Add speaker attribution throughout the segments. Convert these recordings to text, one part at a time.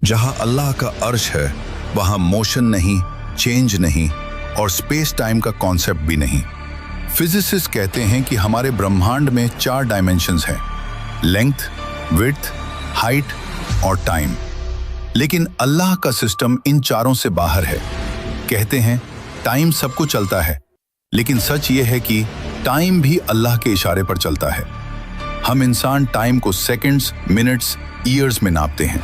Speaker 1: जहां अल्लाह का अर्श है वहां मोशन नहीं, चेंज नहीं और स्पेस टाइम का कॉन्सेप्ट भी नहीं। फिजिसिस्ट कहते हैं कि हमारे ब्रह्मांड में 4 डायमेंशंस हैं, लेंथ, विड्थ, हाइट और टाइम। लेकिन अल्लाह का सिस्टम इन चारों से बाहर है। कहते हैं टाइम सबको चलता है, लेकिन सच ये है कि टाइम भी अल्लाह के इशारे पर चलता है। हम इंसान टाइम को सेकंड्स, मिनट्स, ईयर्स में नापते हैं।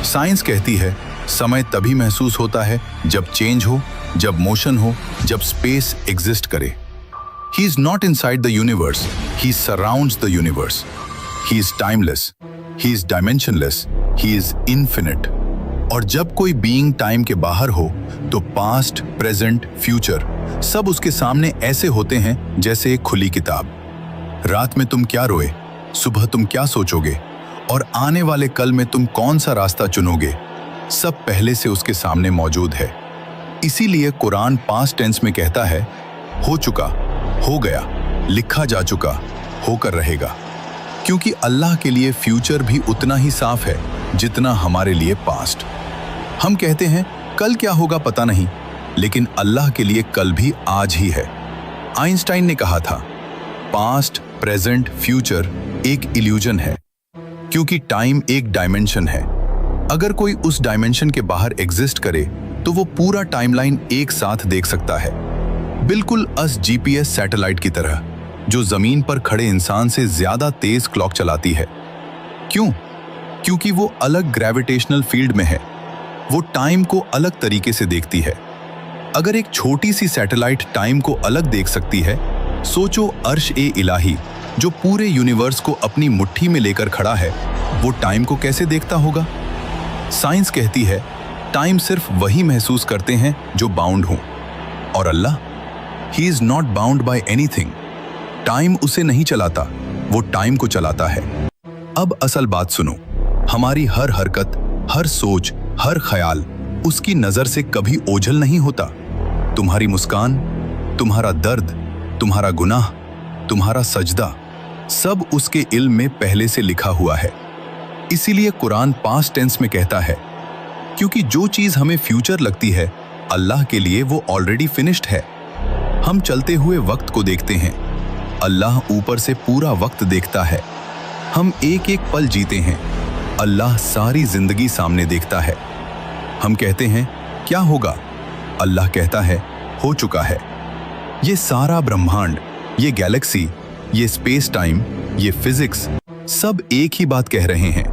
Speaker 1: साइंस कहती है समय तभी महसूस होता है जब चेंज हो, जब मोशन हो, जब स्पेस एग्जिस्ट करे। He is not inside the universe, he surrounds the universe. He is timeless, he is dimensionless, he is infinite. और जब कोई बीइंग टाइम के बाहर हो तो पास्ट, प्रेजेंट, फ्यूचर सब उसके सामने ऐसे होते हैं जैसे एक खुली किताब। रात में तुम क्या रोए, सुबह तुम क्या सोचोगे और आने वाले कल में तुम कौन सा रास्ता चुनोगे, सब पहले से उसके सामने मौजूद है। इसीलिए कुरान पास्ट टेंस में कहता है हो चुका, हो गया, लिखा जा चुका, होकर रहेगा। क्योंकि अल्लाह के लिए फ्यूचर भी उतना ही साफ है जितना हमारे लिए पास्ट। हम कहते हैं कल क्या होगा पता नहीं, लेकिन अल्लाह के लिए कल भी आज ही है। आइंस्टाइन ने कहा था पास्ट, प्रेजेंट, फ्यूचर एक इल्यूजन है, क्योंकि टाइम एक डायमेंशन है। अगर कोई उस डायमेंशन के बाहर एग्जिस्ट करे तो वो पूरा टाइमलाइन एक साथ देख सकता है, बिल्कुल जीपीएस सैटेलाइट की तरह, जो जमीन पर खड़े इंसान से ज्यादा तेज क्लॉक चलाती है। क्यों? क्योंकि वो अलग ग्रेविटेशनल फील्ड में है, वो टाइम को अलग तरीके से देखती है। अगर एक छोटी सी सैटेलाइट टाइम को अलग देख सकती है, सोचो अर्श-ए-इलाही जो पूरे यूनिवर्स को अपनी मुट्ठी में लेकर खड़ा है, वो टाइम को कैसे देखता होगा? साइंस कहती है टाइम सिर्फ वही महसूस करते हैं जो बाउंड हों, और अल्लाह ही is not bound by anything. Time उसे नहीं चलाता, वो टाइम को चलाता है। अब असल बात सुनो, हमारी हर हरकत, हर सोच, हर ख्याल उसकी नजर से कभी ओझल नहीं होता। तुम्हारी मुस्कान, तुम्हारा दर्द, तुम्हारा गुनाह, तुम्हारा सजदा, सब उसके इल्म में पहले से लिखा हुआ है। इसीलिए कुरान पास्ट टेंस में कहता है क्योंकि जो चीज हमें फ्यूचर लगती है, अल्लाह के लिए वो ऑलरेडी फिनिश्ड है। हम चलते हुए वक्त को देखते हैं, अल्लाह ऊपर से पूरा वक्त देखता है। हम एक एक पल जीते हैं, अल्लाह सारी जिंदगी सामने देखता है। हम कहते हैं क्या होगा, अल्लाह कहता है हो चुका है। ये सारा ब्रह्मांड, ये गैलेक्सी, ये स्पेस टाइम, ये फिजिक्स सब एक ही बात कह रहे हैं,